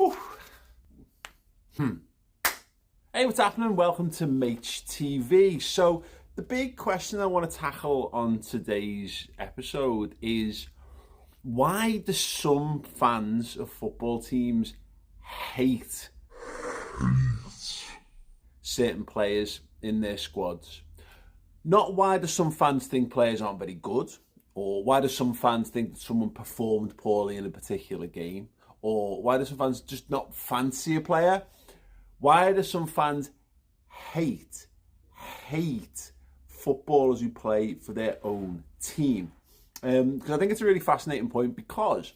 Whew. Hey, what's happening? Welcome to Maych TV. So, the big question I want to tackle on today's episode is why do some fans of football teams hate certain players in their squads? Not why do some fans think players aren't very good, or why do some fans think that someone performed poorly in a particular game, or why do some fans just not fancy a player? Why do some fans hate footballers who play for their own team? Because I think it's a really fascinating point, because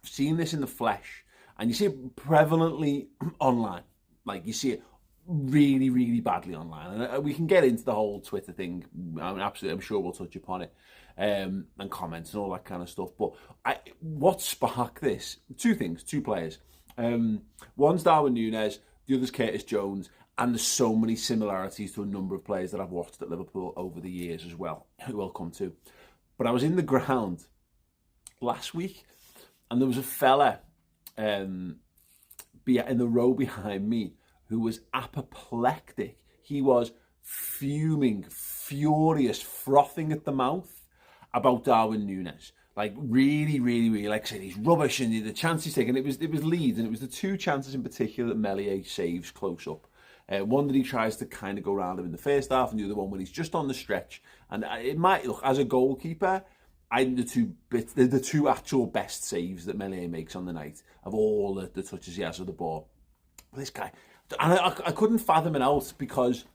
I've seen this in the flesh, and you see it prevalently online. Like, you see it really, really badly online. And we can get into the whole Twitter thing. I'm sure we'll touch upon it, and comments and all that kind of stuff. But what sparked this? Two things, two players. One's Darwin Núñez, the other's Curtis Jones, and there's so many similarities to a number of players that I've watched at Liverpool over the years as well, who I'll come to. But I was in the ground last week, and there was a fella in the row behind me who was apoplectic. He was fuming, furious, frothing at the mouth about Darwin Núñez. Like, really, really, really, like, saying he's rubbish and the chance he's taken. It was Leeds, and it was the two chances in particular that Maych saves close up. One that he tries to kind of go around him in the first half, and the other one when he's just on the stretch. And it might look, as a goalkeeper, I think the two actual best saves that Maych makes on the night of all the touches he has of the ball. This guy, and I couldn't fathom it out, because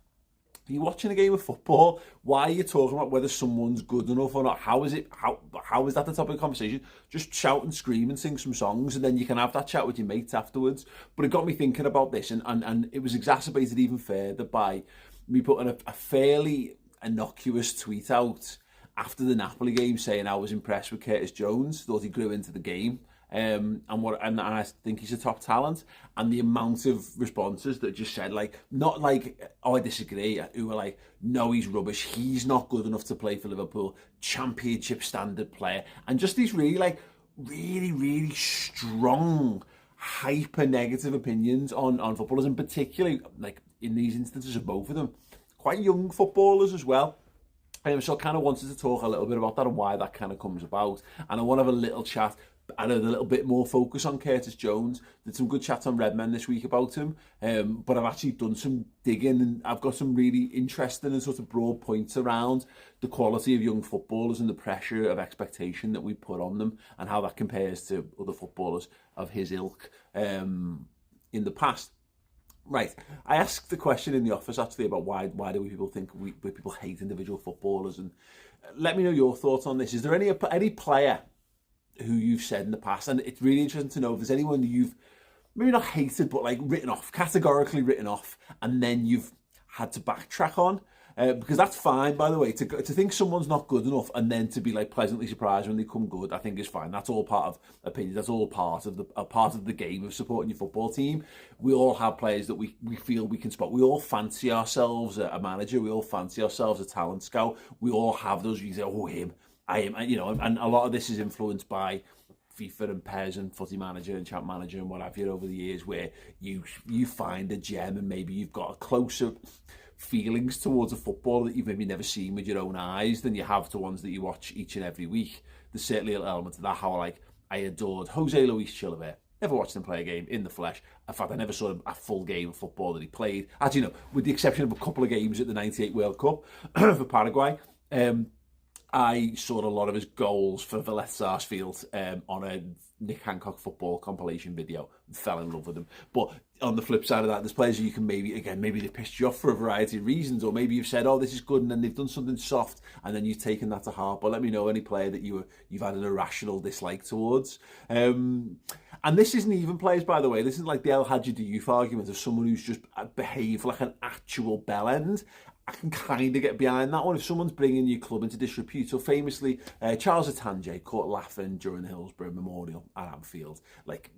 you're watching a game of football. Why are you talking about whether someone's good enough or not? How is that the topic of conversation? Just shout and scream and sing some songs, and then you can have that chat with your mates afterwards. But it got me thinking about this, and it was exacerbated even further by me putting a fairly innocuous tweet out after the Napoli game, saying I was impressed with Curtis Jones, thought he grew into the game. And I think he's a top talent, and the amount of responses that just said, like, not like, oh, I disagree, who were like, no, he's rubbish, he's not good enough to play for Liverpool, championship standard player, and just these really really strong, hyper negative opinions on footballers, and particularly, like, in these instances of both of them, quite young footballers as well. So I kind of wanted to talk a little bit about that and why that kind of comes about, and I want to have a little chat. I know a little bit more focus on Curtis Jones. Did some good chats on Redmen this week about him, but I've actually done some digging, and I've got some really interesting and sort of broad points around the quality of young footballers and the pressure of expectation that we put on them, and how that compares to other footballers of his ilk in the past. Right, I asked the question in the office actually about why do people think people hate individual footballers, and let me know your thoughts on this. Is there any player who you've said in the past, and it's really interesting to know if there's anyone that you've maybe not hated, but like categorically written off, and then you've had to backtrack on, because that's fine, by the way. To think someone's not good enough and then to be like pleasantly surprised when they come good, I think is fine. That's all part of opinion. That's all part of the game of supporting your football team. We all have players that we feel we can spot. We all fancy ourselves a manager. We all fancy ourselves a talent scout. We all have those. You say, oh, him. I am, and a lot of this is influenced by FIFA and PES and Footy Manager and Champ Manager and what have you over the years, where you find a gem, and maybe you've got a closer feelings towards a football that you've maybe never seen with your own eyes than you have to ones that you watch each and every week. There's certainly an element of that. How I adored Jose Luis Chilavert. Never watched him play a game in the flesh. In fact, I never saw a full game of football that he played. Actually, no, with the exception of a couple of games at the '98 World Cup for Paraguay. I saw a lot of his goals for Vélez Sarsfield on a Nick Hancock football compilation video. Fell in love with him. But on the flip side of that, there's players you can maybe they pissed you off for a variety of reasons, or maybe you've said, oh, this is good, and then they've done something soft, and then you've taken that to heart. But let me know any player that you've had an irrational dislike towards. And this isn't even players, by the way. This isn't like the El Hadji Diouf argument of someone who's just behaved like an actual bellend. I can kind of get behind that one. If someone's bringing your club into disrepute, so famously, Charles Atange caught laughing during the Hillsborough Memorial at Anfield. Like,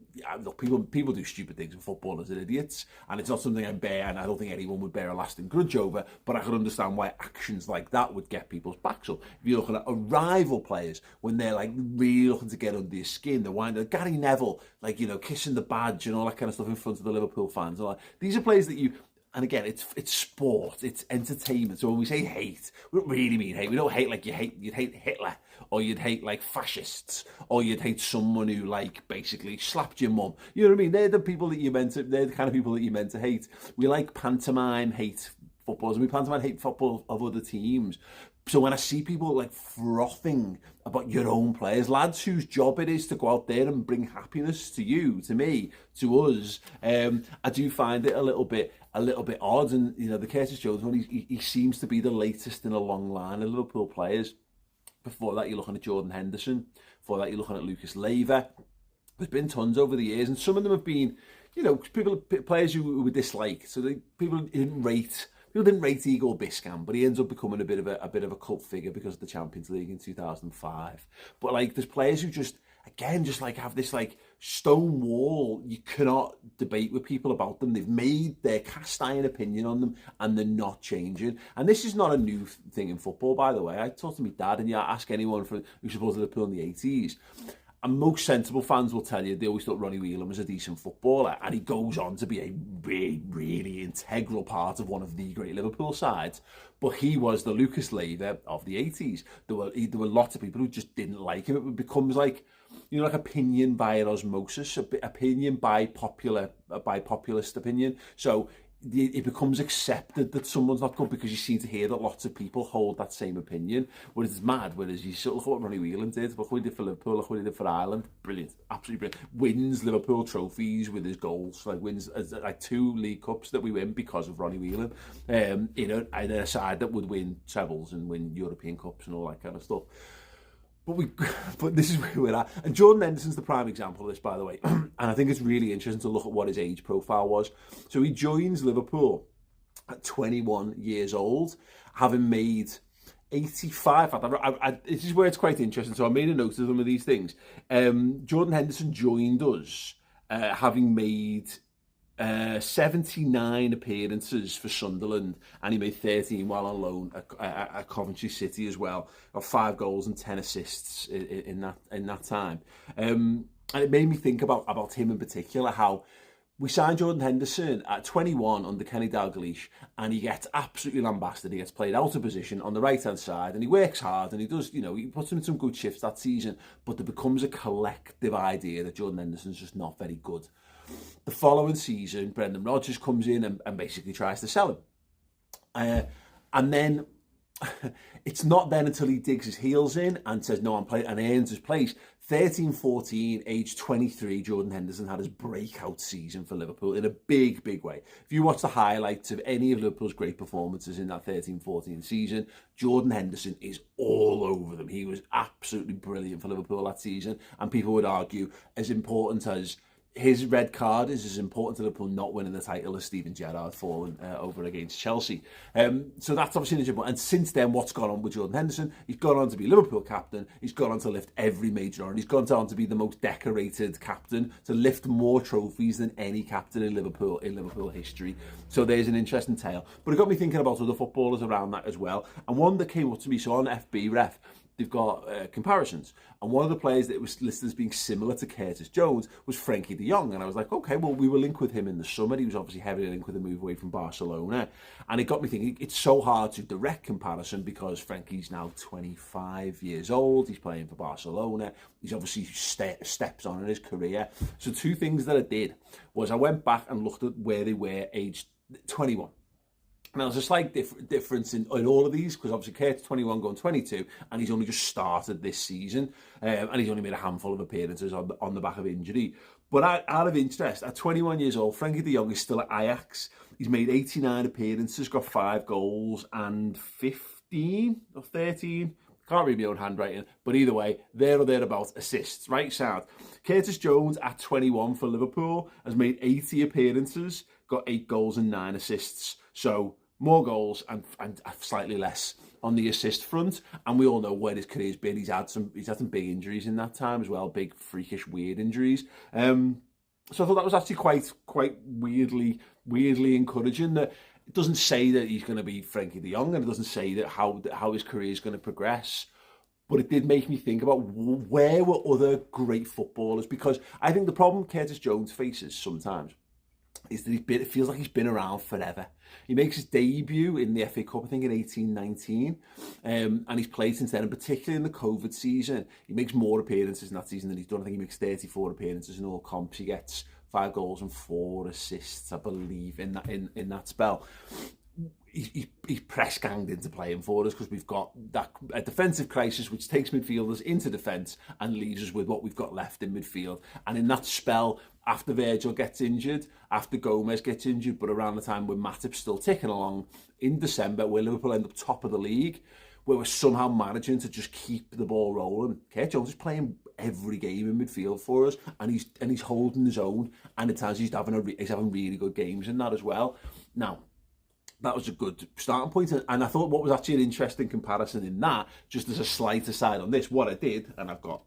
look, people do stupid things, and footballers are idiots, and it's not something I bear, and I don't think anyone would bear a lasting grudge over, but I can understand why actions like that would get people's backs up. If you're looking at a rival players, when they're like really looking to get under your skin, they're winding, Gary Neville, like, you know, kissing the badge and all that kind of stuff in front of the Liverpool fans. These are players that you... And again, it's sport, it's entertainment. So when we say hate, we don't really mean hate. We don't hate like you'd hate Hitler, or you'd hate like fascists, or you'd hate someone who like basically slapped your mum. You know what I mean? They're the people that they're the kind of people that you're meant to hate. We like pantomime hate footballers, and we pantomime hate football of other teams. So when I see people like frothing about your own players, lads whose job it is to go out there and bring happiness to you, to me, to us, I do find it a little bit odd. And you know, the Curtis Jones one, he seems to be the latest in a long line of Liverpool players. Before that, you're looking at Jordan Henderson. Before that, you're looking at Lucas Leiva. There's been tons over the years, and some of them have been, you know, players who were disliked. So people didn't rate Igor Biscan, but he ends up becoming a bit of a cult figure because of the Champions League in 2005. But like, there's players who just like have this like stone wall. You cannot debate with people about them. They've made their cast iron opinion on them, and they're not changing. And this is not a new thing in football, by the way. I talked to my dad, and ask anyone who supported Liverpool in the 80s. And most sensible fans will tell you they always thought Ronnie Whelan was a decent footballer, and he goes on to be a really, really integral part of one of the great Liverpool sides. But he was the Lucas Leiva of the 80s. There were lots of people who just didn't like him. It becomes like, you know, like opinion by osmosis, opinion by populist opinion. So it becomes accepted that someone's not good because you seem to hear that lots of people hold that same opinion. Whereas it's mad. Whereas you sort of look at what Ronnie Whelan did, look what he did for Liverpool, look what he did for Ireland. Brilliant, absolutely brilliant. Wins Liverpool trophies with his goals. Like wins like 2 League Cups that we win because of Ronnie Whelan. You know, and a side that would win trebles and win European Cups and all that kind of stuff. But this is where we're at. And Jordan Henderson's the prime example of this, by the way. And I think it's really interesting to look at what his age profile was. So he joins Liverpool at 21 years old, having made 85. This is where it's quite interesting. So I made a note of some of these things. Jordan Henderson joined us having made 79 appearances for Sunderland, and he made 13 while on loan at Coventry City as well. Got 5 goals and 10 assists in that time. And it made me think about him in particular, how we signed Jordan Henderson at 21 under Kenny Dalglish, and he gets absolutely lambasted. He gets played out of position on the right-hand side, and he works hard, and he does, you know, he puts in some good shifts that season, but there becomes a collective idea that Jordan Henderson's just not very good. The following season, Brendan Rodgers comes in and basically tries to sell him. And then it's not then until he digs his heels in and says, no, I'm playing, and earns his place. 13-14, age 23, Jordan Henderson had his breakout season for Liverpool in a big, big way. If you watch the highlights of any of Liverpool's great performances in that 13-14 season, Jordan Henderson is all over them. He was absolutely brilliant for Liverpool that season, and people would argue as important as his red card is as important to Liverpool not winning the title as Steven Gerrard falling over against Chelsea. So that's obviously an important. And since then, what's gone on with Jordan Henderson? He's gone on to be Liverpool captain. He's gone on to lift every major honour. He's gone on to be the most decorated captain, to lift more trophies than any captain in Liverpool history. So there's an interesting tale. But it got me thinking about other footballers around that as well. And one that came up to me, so on FB Ref, they've got comparisons. And one of the players that was listed as being similar to Curtis Jones was Frenkie de Jong. And I was like, okay, well, we were linked with him in the summer. He was obviously heavily linked with a move away from Barcelona. And it got me thinking, it's so hard to direct comparison because Frenkie's now 25 years old. He's playing for Barcelona. He's obviously steps on in his career. So 2 things that I did was I went back and looked at where they were aged 21. Now, there's a slight difference in all of these, because obviously Kurt's 21 going 22, and he's only just started this season, and he's only made a handful of appearances on the back of injury. But out of interest, at 21 years old, Frenkie de Jong is still at Ajax. He's made 89 appearances, got 5 goals and 15 or 13. Can't read my own handwriting, but either way, there or thereabouts, assists, right? Sound. Curtis Jones at 21 for Liverpool has made 80 appearances, got 8 goals and 9 assists. So more goals and slightly less on the assist front. And we all know where his career's been. He's had some big injuries in that time as well, big freakish weird injuries. So I thought that was actually quite weirdly encouraging. That it doesn't say that he's going to be Frankie de Jong, and it doesn't say that how his career is going to progress. But it did make me think about where were other great footballers, because I think the problem Curtis Jones faces sometimes is that it feels like he's been around forever. He makes his debut in the FA Cup, I think, in 18-19, and he's played since then, and particularly in the COVID season. He makes more appearances in that season than he's done. I think he makes 34 appearances in all comps. He gets 5 goals and 4 assists, I believe, in that spell. He's press ganged into playing for us because we've got a defensive crisis which takes midfielders into defence and leaves us with what we've got left in midfield. And in that spell, after Virgil gets injured, after Gomez gets injured, but around the time when Matip's still ticking along, in December, where Liverpool end up top of the league, where we're somehow managing to just keep the ball rolling. Curtis Jones is playing every game in midfield for us, and he's holding his own, and at times he's having really good games in that as well. Now, that was a good starting point, and I thought what was actually an interesting comparison in that, just as a slight aside on this, what I did, and I've got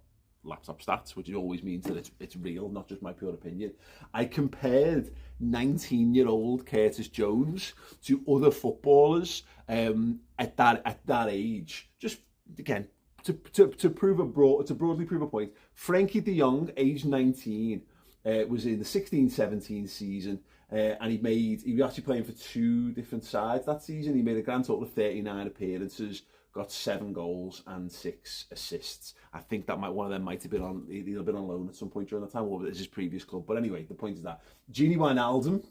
laptop stats, which always means that it's real, not just my pure opinion. I compared 19-year-old Curtis Jones to other footballers at that age, just again to broadly prove a point. Frankie de Jong, age 19, was in the 16-17 season. And he was actually playing for 2 different sides that season. He made a grand total of 39 appearances, got 7 goals and 6 assists. I think that one of them might have been on loan at some point during that time, or it was his previous club. But anyway, the point is that Gini Wijnaldum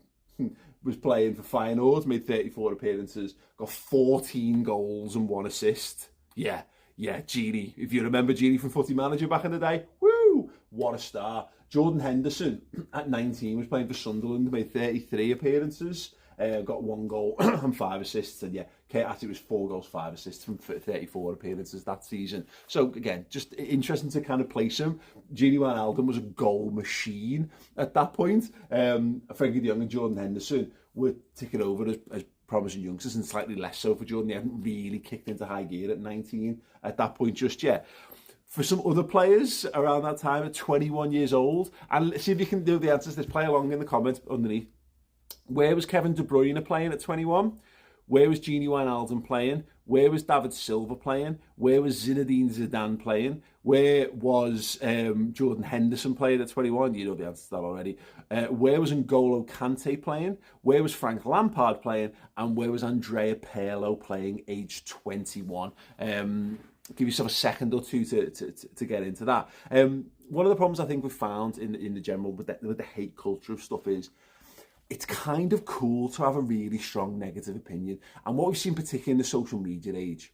was playing for Feyenoord, made 34 appearances, got 14 goals and 1 assist. Yeah, Gini. If you remember Gini from Footy Manager back in the day, woo, what a star. Jordan Henderson, at 19, was playing for Sunderland, made 33 appearances, got 1 goal and 5 assists, and actually it was 4 goals, 5 assists from 34 appearances that season. So again, just interesting to kind of place him. Gini Wijnaldum was a goal machine at that point. Frankie de Jong and Jordan Henderson were ticking over as promising youngsters, and slightly less so for Jordan. He hadn't really kicked into high gear at 19 at that point just yet. For some other players around that time at 21 years old, and see if you can do the answers, just play along in the comments underneath. Where was Kevin De Bruyne playing at 21? Where was Gini Wijnaldum playing? Where was David Silva playing? Where was Zinedine Zidane playing? Where was Jordan Henderson playing at 21? You know the answer to that already. Where was N'Golo Kante playing? Where was Frank Lampard playing? And where was Andrea Pirlo playing, age 21? Give yourself a second or two to get into that. One of the problems I think we've found in the general with the hate culture of stuff is it's kind of cool to have a really strong negative opinion. And what we've seen particularly in the social media age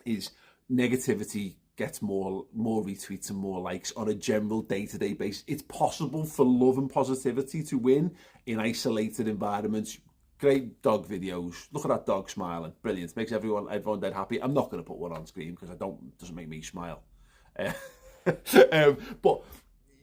is negativity gets more retweets and more likes on a general day-to-day basis. It's possible for love and positivity to win in isolated environments. Great dog videos. Look at that dog smiling. Brilliant. Makes everyone dead happy. I'm not going to put one on screen because it doesn't make me smile. But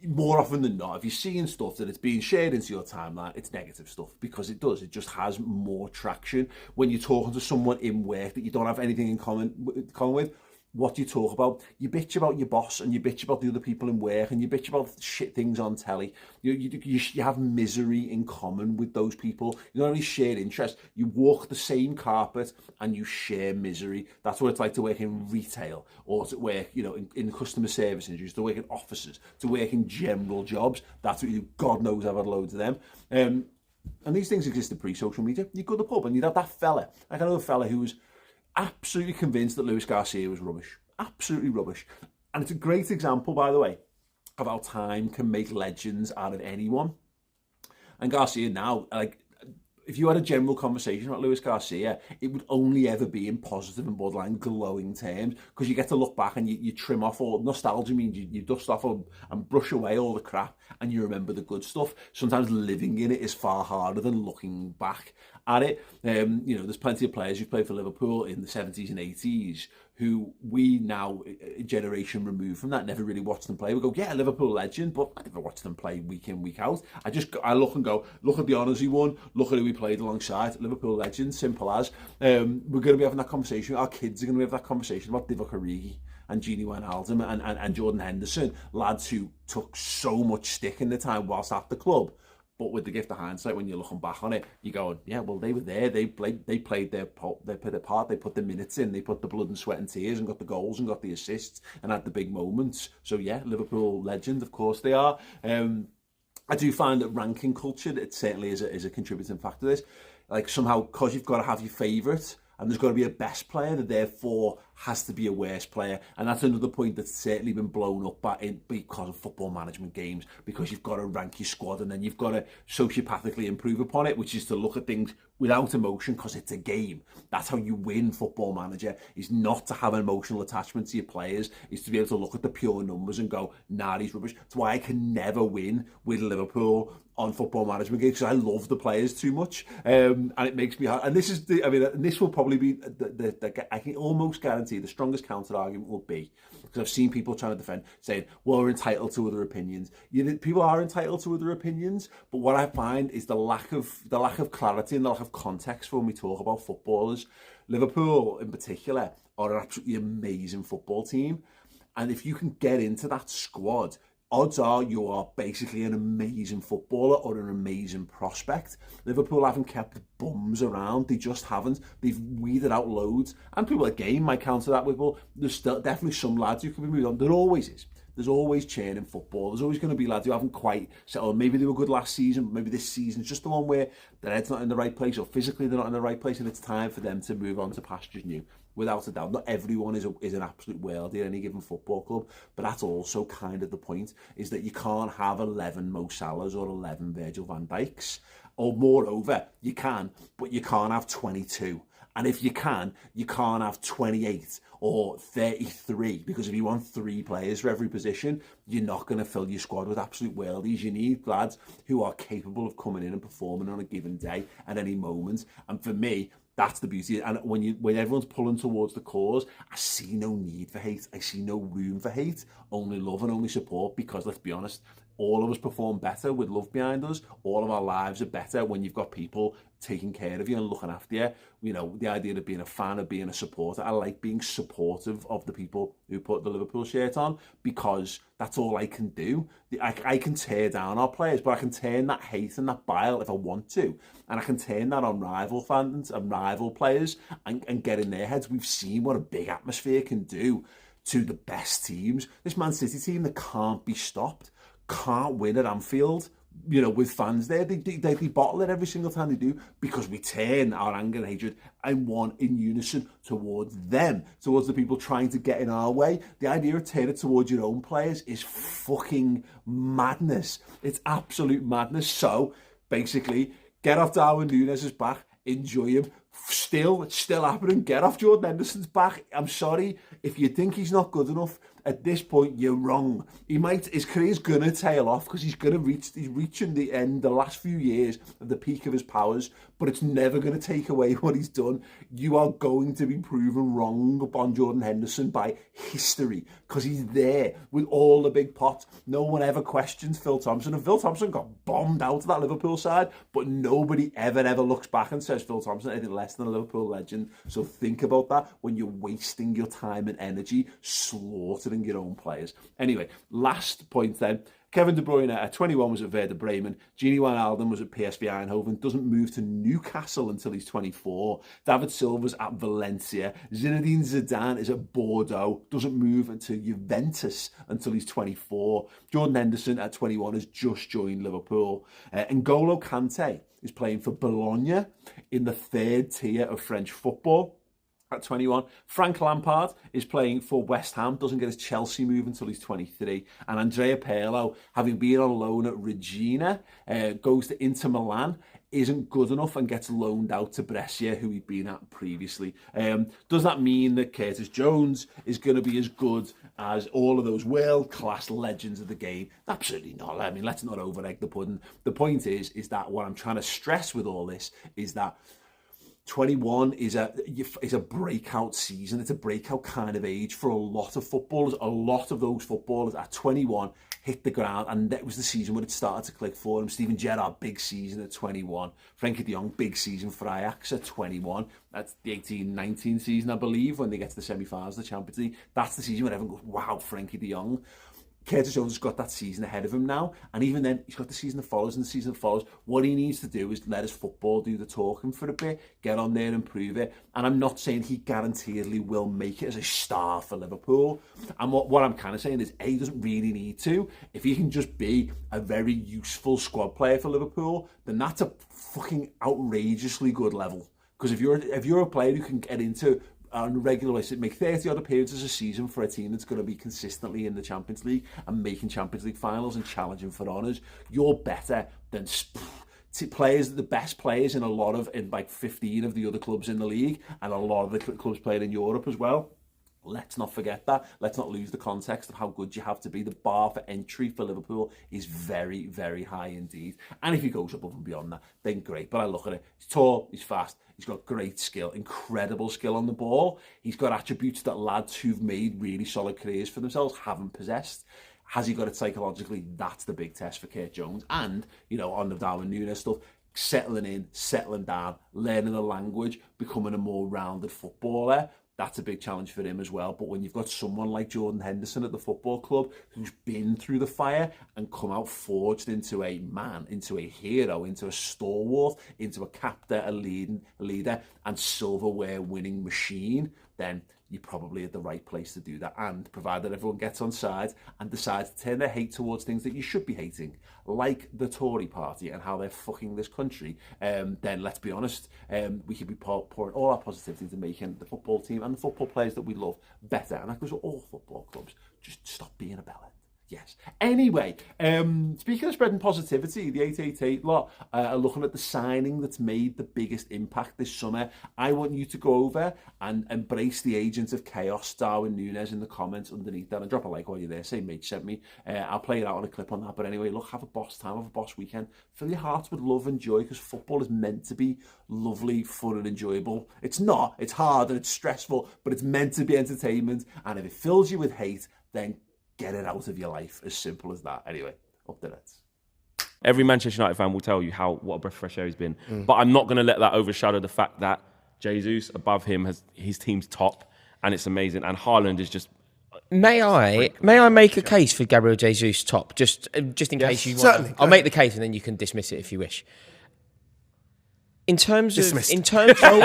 more often than not, if you're seeing stuff that it's being shared into your timeline, it's negative stuff, because it just has more traction. When you're talking to someone in work that you don't have anything in common with, what do you talk about? You bitch about your boss, and you bitch about the other people in work, and you bitch about shit things on telly. You have misery in common with those people. You don't only share interests, you walk the same carpet and you share misery. That's what it's like to work in retail, or to work, in customer service industries, to work in offices, to work in general jobs. That's what God knows I've had loads of them. And these things existed pre-social media. You go to the pub and you'd have that fella. Like I know a fella who was absolutely convinced that Luis Garcia was rubbish. Absolutely rubbish. And it's a great example, by the way, of how time can make legends out of anyone. And Garcia now, if you had a general conversation about Luis Garcia, it would only ever be in positive and borderline glowing terms, because you get to look back and you trim off all nostalgia. Means you dust off and brush away all the crap, and you remember the good stuff. Sometimes living in it is far harder than looking back at it. There's plenty of players who played for Liverpool in the 70s and 80s who we now, a generation removed from that, never really watched them play. We go, yeah, Liverpool legend, but I never watched them play week in, week out. I look and go, look at the honours he won, look at who he played alongside, Liverpool legend, simple as. We're going to be having that conversation, our kids are going to be having that conversation about Divock Origi and Gini Wijnaldum and Jordan Henderson, lads who took so much stick in the time whilst at the club. But with the gift of hindsight, when you're looking back on it, you go, yeah, well, they were there. They played their part. They put the minutes in. They put the blood and sweat and tears and got the goals and got the assists and had the big moments. So yeah, Liverpool legend, of course they are. I do find that ranking culture, it certainly is a contributing factor to this. Like somehow, because you've got to have your favourite, and there's got to be a best player that therefore has to be a worst player. And that's another point that's certainly been blown up because of football management games, because you've got to rank your squad and then you've got to sociopathically improve upon it, which is to look at things without emotion because it's a game. That's how you win Football Manager, is not to have an emotional attachment to your players, is to be able to look at the pure numbers and go, nah, he's rubbish. That's why I can never win with Liverpool on Football Management games, because I love the players too much, and it makes me hard. And this is this will probably be I can almost guarantee the strongest counter argument will be, because I've seen people trying to defend, saying, well, we're entitled to other opinions. People are entitled to other opinions, but what I find is the lack of clarity and the lack of context for when we talk about footballers. Liverpool in particular are an absolutely amazing football team, and if you can get into that squad, odds are you are basically an amazing footballer or an amazing prospect. Liverpool haven't kept bums around. They just haven't. They've weeded out loads. And people again might counter that with, well, there's still definitely some lads who can be moved on. There always is. There's always churn in football. There's always going to be lads who haven't quite settled. Maybe they were good last season, but maybe this season's just the one where their head's not in the right place, or physically they're not in the right place, and it's time for them to move on to pastures new. Without a doubt, not everyone is an absolute worldie at any given football club, but that's also kind of the point, is that you can't have 11 Mo Salahs or 11 Virgil van Dijks. Or moreover, you can, but you can't have 22. And if you can't have 28 or 33, because if you want 3 players for every position, you're not going to fill your squad with absolute worldies. You need lads who are capable of coming in and performing on a given day at any moment. And for me, that's the beauty. And when everyone's pulling towards the cause, I see no need for hate. I see no room for hate, only love and only support, because let's be honest, all of us perform better with love behind us. All of our lives are better when you've got people taking care of you and looking after you. You know, the idea of being a fan, of being a supporter. I like being supportive of the people who put the Liverpool shirt on, because that's all I can do. I can tear down our players, but I can turn that hate and that bile if I want to. And I can turn that on rival fans and rival players and get in their heads. We've seen what a big atmosphere can do to the best teams. This Man City team that can't be stopped, can't win at Anfield, you know, with fans there. They bottle it every single time they do, because we turn our anger and hatred and one in unison towards them, towards the people trying to get in our way. The idea of turning it towards your own players is fucking madness. It's absolute madness. So basically, get off Darwin Núñez's back, enjoy him. It's still happening. Get off Jordan Henderson's back. I'm sorry, if you think he's not good enough at this point, you're wrong. His career's gonna tail off, because he's reaching the end, the last few years of the peak of his powers, but it's never gonna take away what he's done. You are going to be proven wrong upon Jordan Henderson by history, because he's there with all the big pots. No one ever questions Phil Thompson, and Phil Thompson got bombed out of that Liverpool side, but nobody ever looks back and says Phil Thompson anything less than a Liverpool legend. So think about that when you're wasting your time and energy slaughtering your own players. Anyway, last point then. Kevin De Bruyne at 21 was at Werder Bremen. Gini Wijnaldum was at PSV Eindhoven. Doesn't move to Newcastle until he's 24. David Silva's at Valencia. Zinedine Zidane is at Bordeaux. Doesn't move until Juventus until he's 24. Jordan Henderson at 21 has just joined Liverpool. N'Golo Kante is playing for Bologna in the 3rd tier of French football. At 21, Frank Lampard is playing for West Ham, doesn't get his Chelsea move until he's 23. And Andrea Pirlo, having been on loan at Regina, goes to Inter Milan, isn't good enough and gets loaned out to Brescia, who he'd been at previously. Does that mean that Curtis Jones is going to be as good as all of those world-class legends of the game? Absolutely not. I mean, let's not over-egg the pudding. The point is that what I'm trying to stress with all this is that 21 is a breakout season. It's a breakout kind of age for a lot of footballers. A lot of those footballers at 21 hit the ground, and that was the season when it started to click for them. Steven Gerrard, big season at 21. Frankie de Jong, big season for Ajax at 21. That's the 18-19 season, I believe, when they get to the semi-finals of the Champions League. That's the season when everyone goes, wow, Frankie de Jong. Curtis Jones has got that season ahead of him now, and even then he's got the season that follows, and the season that follows. What he needs to do is let his football do the talking for a bit, get on there and prove it. And I'm not saying he guaranteedly will make it as a star for Liverpool. And what I'm kind of saying is, he doesn't really need to. If he can just be a very useful squad player for Liverpool, then that's a fucking outrageously good level. Because if you're a player who can get into on a regular basis, make 30 odd appearances a season for a team that's going to be consistently in the Champions League and making Champions League finals and challenging for honours, you're better than the best players in like 15 of the other clubs in the league, and a lot of the clubs playing in Europe as well. Let's not forget that. Let's not lose the context of how good you have to be. The bar for entry for Liverpool is very, very high indeed. And if he goes above and beyond that, then great. But I look at it. He's tall, he's fast, he's got great skill, incredible skill on the ball. He's got attributes that lads who've made really solid careers for themselves haven't possessed. Has he got it psychologically? That's the big test for Kurt Jones. And, on the Darwin Núñez stuff, settling in, settling down, learning the language, becoming a more rounded footballer. That's a big challenge for him as well. But when you've got someone like Jordan Henderson at the football club who's been through the fire and come out forged into a man, into a hero, into a stalwart, into a captain, a leader and silverware winning machine, then you're probably at the right place to do that. And provided everyone gets on side and decides to turn their hate towards things that you should be hating, like the Tory party and how they're fucking this country, then let's be honest, we could be pouring all our positivity into making the football team and the football players that we love better. And that goes with all football clubs. Just stop being a bellend. Yes. Anyway, speaking of spreading positivity, the 888 lot are looking at the signing that's made the biggest impact this summer. I want you to go over and embrace the agent of chaos, Darwin Núñez, in the comments underneath that, and drop a like while you're there. Say Maych sent me. I'll play it out on a clip on that. But anyway, look, have a boss time, have a boss weekend. Fill your hearts with love and joy, because football is meant to be lovely, fun and enjoyable. It's not. It's hard and it's stressful, but it's meant to be entertainment. And if it fills you with hate, then get it out of your life. As simple as that. Anyway, up the nets. Every Manchester United fan will tell you what a breath of fresh air he's been. But I'm not going to let that overshadow the fact that Jesus, above him, has his team's top, and it's amazing. And Haaland is just... May I make a case for Gabriel Jesus top? Just in case you want. Certainly. I'll make the case and then you can dismiss it if you wish. In terms of the impact on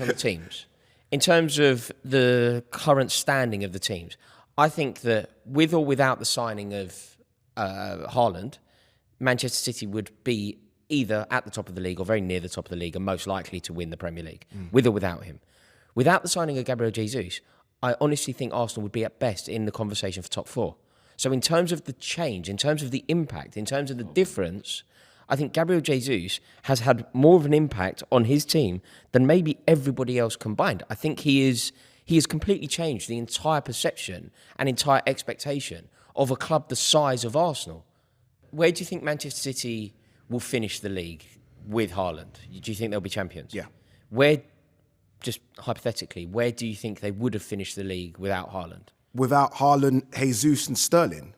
the teams, in terms of the current standing of the teams, I think that with or without the signing of Haaland, Manchester City would be either at the top of the league or very near the top of the league and most likely to win the Premier League, with or without him. Without the signing of Gabriel Jesus, I honestly think Arsenal would be at best in the conversation for top four. So in terms of the change, in terms of the impact, in terms of the difference, I think Gabriel Jesus has had more of an impact on his team than maybe everybody else combined. I think he has completely changed the entire perception and entire expectation of a club the size of Arsenal. Where do you think Manchester City will finish the league with Haaland? Do you think they'll be champions? Yeah. Where, just hypothetically, where do you think they would have finished the league without Haaland? Without Haaland, Jesus and Sterling?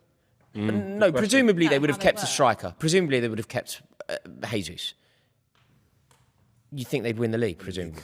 No, presumably they would have kept a striker. Presumably they would have kept Jesus. You think they'd win the league, presumably?